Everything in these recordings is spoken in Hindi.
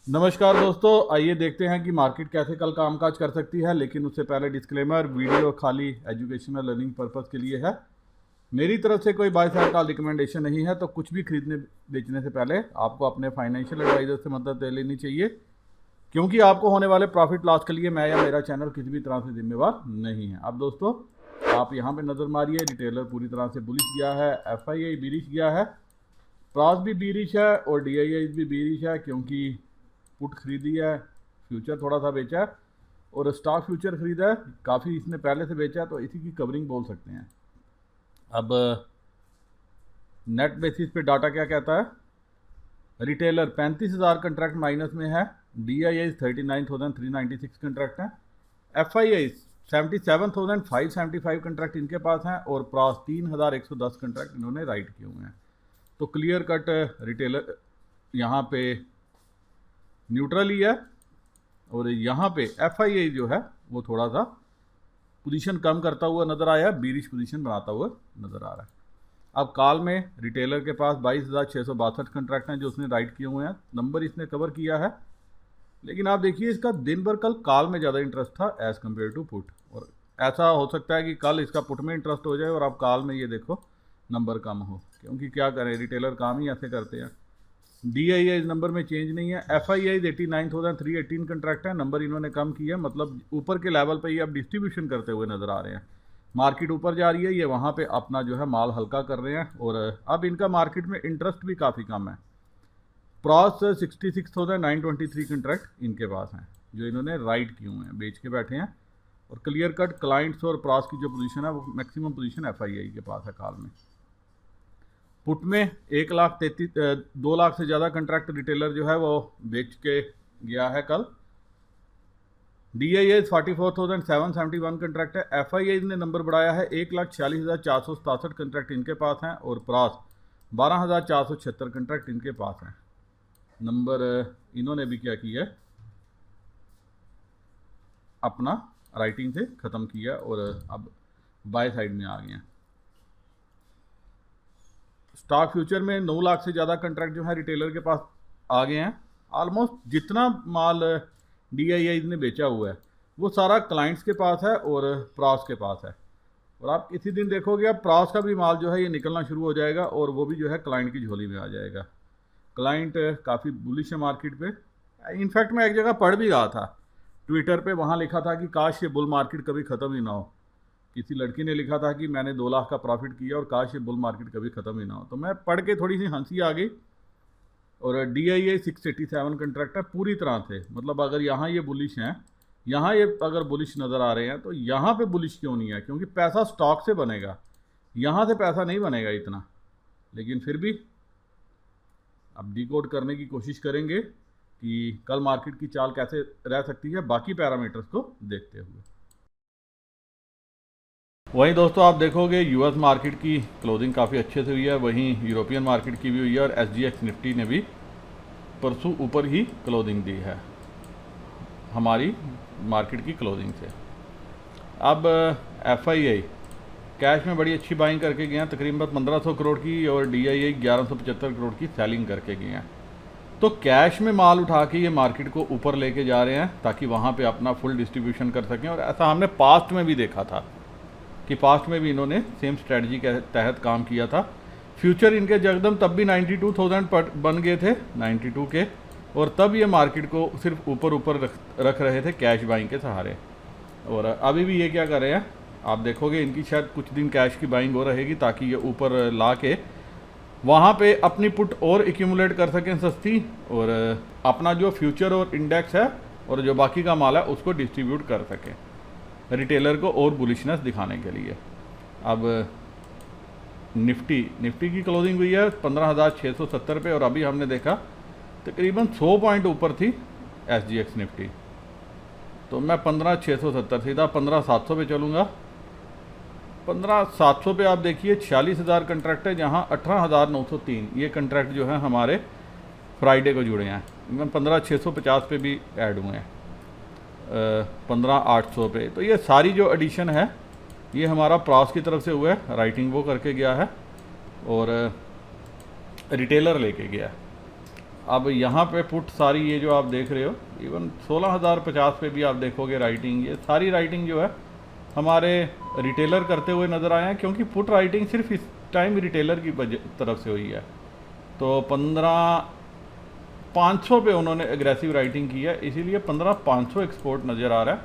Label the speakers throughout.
Speaker 1: नमस्कार दोस्तों, आइए देखते हैं कि मार्केट कैसे कल कामकाज कर सकती है। लेकिन उससे पहले डिस्क्लेमर, वीडियो खाली एजुकेशनल लर्निंग पर्पस के लिए है। मेरी तरफ से कोई बाय सेल का रिकमेंडेशन नहीं है। तो कुछ भी खरीदने बेचने से पहले आपको अपने फाइनेंशियल एडवाइजर से मदद ले लेनी चाहिए, क्योंकि आपको होने वाले प्रॉफिट लॉस के लिए मैं या मेरा चैनल किसी भी तरह से जिम्मेवार नहीं है। अब दोस्तों, आप यहाँ पे नज़र मारिए, रिटेलर पूरी तरह से बुलिश गया है, FII बीरिश गया है, प्रास भी बीरिश है और DII भी बीरिश है, क्योंकि पुट खरीदी है, फ्यूचर थोड़ा सा बेचा है और स्टॉक फ्यूचर खरीदा है, काफ़ी इसने पहले से बेचा है, तो इसी की कवरिंग बोल सकते हैं। अब नेट बेसिस पे डाटा क्या कहता है? रिटेलर 35,000 कंट्रैक्ट माइनस में है, DII 39,396 कंट्रैक्ट हैं, FII 77,575 कंट्रैक्ट इनके पास हैं और प्रास 3,110 कंट्रैक्ट इन्होंने राइट किए हुए हैं। तो क्लियर कट रिटेलर यहाँ पे न्यूट्रल ही है और यहाँ पे FII जो है वो थोड़ा सा पोजीशन कम करता हुआ नज़र आया, बीरिश पोजीशन बनाता हुआ नज़र आ रहा है। अब कॉल में रिटेलर के पास 22,662 कंट्रैक्ट हैं जो उसने राइट किए हुए हैं, नंबर इसने कवर किया है। लेकिन आप देखिए, इसका दिन भर कल कॉल में ज़्यादा इंटरेस्ट था एज़ कम्पेयर टू पुट, और ऐसा हो सकता है कि कल इसका पुट में इंटरेस्ट हो जाए और आप कॉल में ये देखो नंबर कम हो, क्योंकि क्या करें, रिटेलर काम ही ऐसे करते हैं। DII इस नंबर में चेंज नहीं है। FII 89,318 कंट्रैक्ट है, नंबर इन्होंने कम किया, मतलब ऊपर के लेवल पे ये अब डिस्ट्रीब्यूशन करते हुए नज़र आ रहे हैं। मार्केट ऊपर जा रही है, ये वहाँ पे अपना जो है माल हल्का कर रहे हैं और अब इनका मार्केट में इंटरेस्ट भी काफ़ी कम है। प्रॉस 66,923 कंट्रैक्ट इनके पास हैं जो इन्होंने राइट किए हुए हैं, बेच के बैठे हैं। और क्लियर कट क्लाइंट्स और प्रॉस की जो पोजीशन है वो मैक्सिमम पोजीशन FII के पास है कॉल में। पुट में 2 लाख से ज़्यादा कंट्रैक्ट रिटेलर जो है वो बेच के गया है कल। DII 44,771 कंट्रैक्ट है, FII ने नंबर बढ़ाया है, 1,46,467 कंट्रैक्ट इनके पास हैं और प्रास 12,476 कंट्रैक्ट इनके पास हैं। नंबर इन्होंने भी क्या किया, अपना राइटिंग से ख़त्म किया और अब बाय साइड में आ गए हैं। स्टॉक फ्यूचर में 9 लाख से ज़्यादा कंट्रैक्ट जो है रिटेलर के पास आ गए हैं। ऑलमोस्ट जितना माल DII ने बेचा हुआ है वो सारा क्लाइंट्स के पास है और प्रास के पास है। और आप इसी दिन देखोगे अब प्रास का भी माल जो है ये निकलना शुरू हो जाएगा और वो भी जो है क्लाइंट की झोली में आ जाएगा। क्लाइंट काफ़ी बुलिश है मार्केट पे। इनफैक्ट मैं एक जगह पढ़ भी रहा था ट्विटर पे, वहाँ लिखा था कि काश ये बुल मार्केट कभी ख़त्म ही ना हो। किसी लड़की ने लिखा था कि मैंने 2 लाख का प्रॉफिट किया और काश ये बुल मार्केट कभी ख़त्म ही ना हो। तो मैं पढ़ के थोड़ी सी हंसी आ गई। और DII 687 कंट्रैक्ट है पूरी तरह से, मतलब अगर यहाँ ये बुलिश हैं, यहाँ ये अगर बुलिश नज़र आ रहे हैं तो यहाँ पे बुलिश क्यों नहीं है? क्योंकि पैसा स्टॉक से बनेगा, यहाँ से पैसा नहीं बनेगा इतना। लेकिन फिर भी अब डिकोड करने की कोशिश करेंगे कि कल मार्केट की चाल कैसे रह सकती है बाकी पैरामीटर्स को देखते हुए। वहीं दोस्तों आप देखोगे US मार्केट की क्लोजिंग काफ़ी अच्छे से हुई है, वहीं यूरोपियन मार्केट की भी हुई है और SGX निफ्टी ने भी परसों ऊपर ही क्लोजिंग दी है हमारी मार्केट की क्लोजिंग से। अब FII कैश में बड़ी अच्छी बाइंग करके गए हैं, तकरीबन 1500 करोड़ की, और DII 1175 करोड़ की सेलिंग करके गए हैं। तो कैश में माल उठा के ये मार्केट को ऊपर लेके जा रहे हैं ताकि वहाँ पे अपना फुल डिस्ट्रीब्यूशन कर सकें। और ऐसा हमने पास्ट में भी देखा था कि पास्ट में भी इन्होंने सेम स्ट्रेटजी के तहत काम किया था। फ्यूचर इनके जगदम तब भी 92,000 बन गए थे, 92 के, और तब ये मार्केट को सिर्फ ऊपर रख रहे थे कैश बाइंग के सहारे। और अभी भी ये क्या कर रहे हैं, आप देखोगे इनकी शायद कुछ दिन कैश की बाइंग हो रहेगी ताकि ये ऊपर ला के वहाँ पे अपनी पुट और एक्यूमुलेट कर सकें सस्ती, और अपना जो फ्यूचर और इंडेक्स है और जो बाकी का माल है उसको डिस्ट्रीब्यूट कर सकें रिटेलर को और बुलिशनेस दिखाने के लिए। अब निफ्टी की क्लोजिंग हुई है 15,670 पे, और अभी हमने देखा तकरीबन 100 पॉइंट ऊपर थी SGX निफ्टी। तो मैं 15,670 सीधा 15,700 पे चलूँगा। 15,700 पे आप देखिए 46,000 कंट्रैक्ट है, जहाँ 18,903 ये कंट्रैक्ट जो है हमारे फ्राइडे को जुड़े हैं। 15,650 पे भी ऐड हुए हैं, 15,800 पे। तो ये सारी जो एडिशन है ये हमारा प्रास की तरफ से हुआ है, राइटिंग वो करके गया है और रिटेलर लेके गया है। अब यहाँ पे पुट सारी ये जो आप देख रहे हो, इवन 16,050 पे भी आप देखोगे राइटिंग, ये सारी राइटिंग जो है हमारे रिटेलर करते हुए नज़र आए हैं, क्योंकि पुट राइटिंग सिर्फ इस टाइम रिटेलर की तरफ से हुई है। तो 15,500 पे उन्होंने एग्रेसिव राइटिंग की है, इसीलिए 15,500 एक्सपोर्ट नज़र आ रहा है,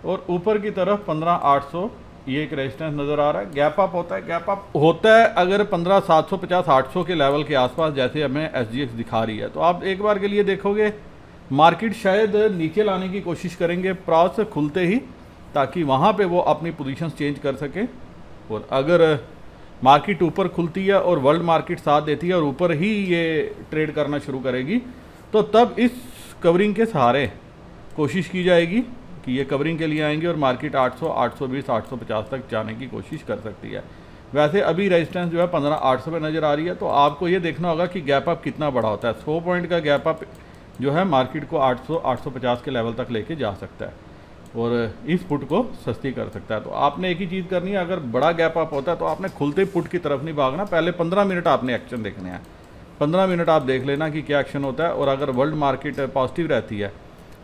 Speaker 1: और ऊपर की तरफ 15,800 ये एक रेजिस्टेंस नज़र आ रहा है। गैप अप होता है, गैप अप होता है अगर 15,750 800 के लेवल के आसपास, जैसे हमें SGX दिखा रही है। तो आप एक बार के लिए देखोगे मार्केट शायद नीचे लाने की कोशिश करेंगे प्रॉस खुलते ही, ताकि वहाँ पे वो अपनी पोजीशंस चेंज कर सके। और अगर मार्केट ऊपर खुलती है और वर्ल्ड मार्केट साथ देती है और ऊपर ही ये ट्रेड करना शुरू करेगी, तो तब इस कवरिंग के सहारे कोशिश की जाएगी कि ये कवरिंग के लिए आएंगे और मार्केट 800, 820, 850 तक जाने की कोशिश कर सकती है। वैसे अभी रेजिस्टेंस जो है 15,800 पे नज़र आ रही है। तो आपको ये देखना होगा कि गैप अप कितना बड़ा होता है। 100 पॉइंट का गैप अप जो है मार्केट को 800, 850 के लेवल तक लेके जा सकता है और इस पुट को सस्ती कर सकता है। तो आपने एक ही चीज़ करनी है, अगर बड़ा गैप अप होता है तो आपने खुलते पुट की तरफ नहीं भागना, पहले 15 मिनट आपने एक्शन देखने हैं। 15 मिनट आप देख लेना कि क्या एक्शन होता है, और अगर वर्ल्ड मार्केट पॉजिटिव रहती है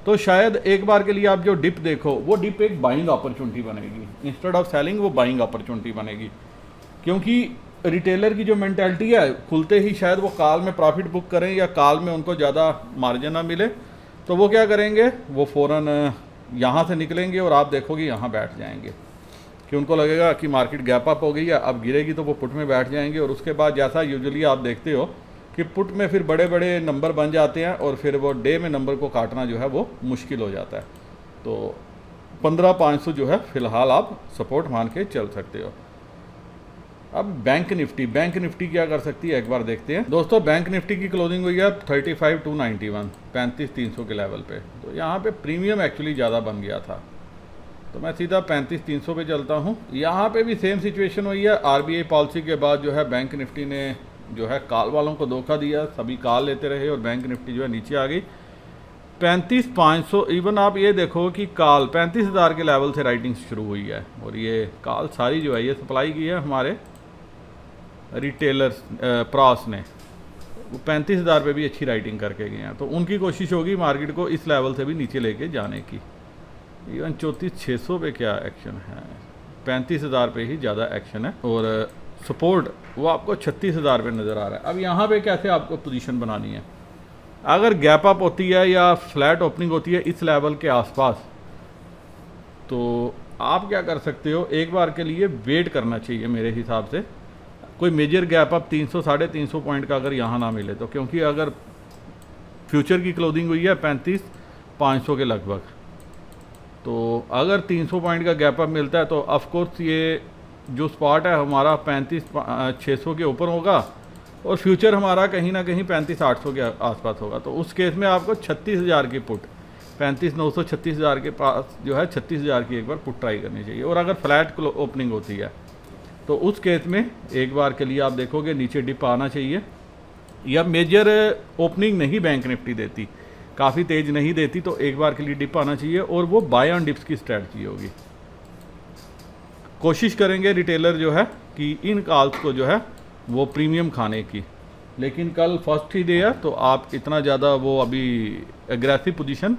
Speaker 1: तो शायद एक बार के लिए आप जो डिप देखो, वो डिप एक बाइंग अपॉर्चुनिटी बनेगी, इंस्टेड ऑफ सेलिंग वो बाइंग अपॉर्चुनिटी बनेगी। क्योंकि रिटेलर की जो मेंटालिटी है, खुलते ही शायद वो कॉल में प्रॉफिट बुक करें या कॉल में उनको ज़्यादा मार्जिन ना मिले, तो वो क्या करेंगे, वो फ़ौरन यहाँ से निकलेंगे और आप देखोगे यहाँ बैठ जाएंगे, कि उनको लगेगा कि मार्केट गैप अप हो गई है, अब गिरेगी, तो वो पुट में बैठ जाएंगे। और उसके बाद जैसा यूजुअली आप देखते हो कि पुट में फिर बड़े बड़े नंबर बन जाते हैं और फिर वो डे में नंबर को काटना जो है वो मुश्किल हो जाता है। तो 15,500 जो है फ़िलहाल आप सपोर्ट मान के चल सकते हो। अब बैंक निफ्टी क्या कर सकती है एक बार देखते हैं। दोस्तों बैंक निफ्टी की क्लोजिंग हुई है 35,291, 35,300 के लेवल पे। तो यहाँ पे प्रीमियम एक्चुअली ज़्यादा बन गया था, तो मैं सीधा 35,300 पे चलता हूँ। यहाँ पे भी सेम सिचुएशन हुई है। RBI पॉलिसी के बाद जो है बैंक निफ्टी ने जो है कॉल वालों को धोखा दिया, सभी कॉल लेते रहे और बैंक निफ्टी जो है नीचे आ गई 35,500। इवन आप ये देखो कि कॉल 35,000 के लेवल से राइटिंग शुरू हुई है, और ये कॉल सारी जो है ये सप्लाई की है हमारे रिटेलर्स प्रॉस ने, वो 35,000 पे भी अच्छी राइटिंग करके गए हैं। तो उनकी कोशिश होगी मार्केट को इस लेवल से भी नीचे लेके जाने की। इवन 34,600 पे क्या एक्शन है, 35,000 पे ही ज़्यादा एक्शन है, और सपोर्ट वो आपको 36,000 पे नज़र आ रहा है। अब यहाँ पे कैसे आपको पोजीशन बनानी है, अगर गैप अप होती है या फ्लैट ओपनिंग होती है इस लेवल के आसपास, तो आप क्या कर सकते हो, एक बार के लिए वेट करना चाहिए मेरे हिसाब से। कोई मेजर गैप अप 300, 350 पॉइंट का अगर यहाँ ना मिले तो, क्योंकि अगर फ्यूचर की क्लोजिंग हुई है 35,500 के लगभग, तो अगर 300 पॉइंट का गैप अप मिलता है तो ऑफकोर्स ये जो स्पॉट है हमारा 35,600 के ऊपर होगा, और फ्यूचर हमारा कहीं ना कहीं 35,800 के आसपास होगा। तो उस केस में आपको 36,000 की पुट, 35,900 36,000 के पास जो है 36,000 की एक बार पुट ट्राई करनी चाहिए। और अगर फ्लैट ओपनिंग होती है तो उस केस में एक बार के लिए आप देखोगे नीचे डिप आना चाहिए, या मेजर ओपनिंग नहीं बैंक निफ्टी देती, काफ़ी तेज़ नहीं देती, तो एक बार के लिए डिप आना चाहिए, और वो बाय ऑन डिप्स की स्ट्रैटेजी होगी। कोशिश करेंगे रिटेलर जो है कि इन कॉल्स को जो है वो प्रीमियम खाने की, लेकिन कल फर्स्ट ही डे है तो आप इतना ज़्यादा वो अभी एग्रेसिव पोजीशन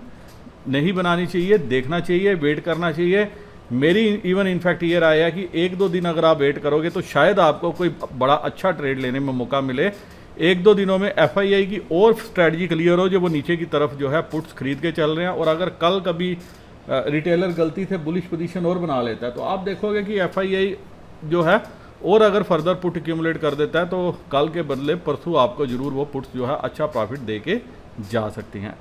Speaker 1: नहीं बनानी चाहिए, देखना चाहिए, वेट करना चाहिए। मेरी इवन इनफैक्ट ये राय है कि 1-2 दिन अगर आप वेट करोगे तो शायद आपको कोई बड़ा अच्छा ट्रेड लेने में मौका मिले। 1-2 दिनों में FII की और स्ट्रेटजी क्लियर हो, जो वो नीचे की तरफ जो है पुट्स खरीद के चल रहे हैं, और अगर कल कभी रिटेलर गलती से बुलिश पोजीशन और बना लेता है तो आप देखोगे कि FII जो है और अगर फर्दर पुट एक्यूमुलेट कर देता है तो कल के बदले परसों आपको ज़रूर वो पुट्स जो है अच्छा प्रॉफिट दे के जा सकती हैं।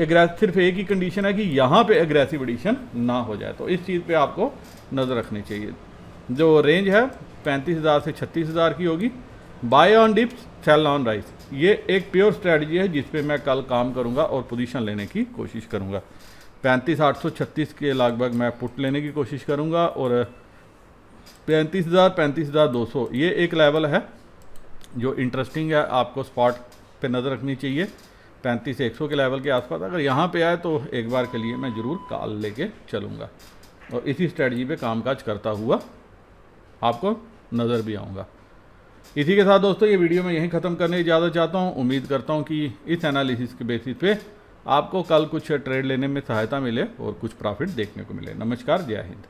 Speaker 1: सिर्फ एक ही कंडीशन है कि यहाँ पे एग्रेसिव एडिशन ना हो जाए, तो इस चीज़ पे आपको नज़र रखनी चाहिए। जो रेंज है 35,000 से 36,000 की होगी। Buy on dips, sell on rise, ये एक प्योर स्ट्रेटजी है जिस पे मैं कल काम करूँगा और पोजीशन लेने की कोशिश करूँगा। 35,836 के लगभग मैं पुट लेने की कोशिश करूँगा, और 35,000, 35,200 ये एक लेवल है जो इंटरेस्टिंग है, आपको स्पॉट पे नज़र रखनी चाहिए। 35,100 के लेवल के आसपास अगर यहाँ पे आए तो एक बार के लिए मैं ज़रूर कॉल लेके चलूँगा, और इसी स्ट्रेटजी पे कामकाज करता हुआ आपको नज़र भी आऊँगा। इसी के साथ दोस्तों ये वीडियो मैं यहीं ख़त्म करने की इजाज़त चाहता हूँ। उम्मीद करता हूँ कि इस एनालिसिस के बेसिस पे आपको कल कुछ ट्रेड लेने में सहायता मिले और कुछ प्रॉफिट देखने को मिले। नमस्कार, जय हिंद।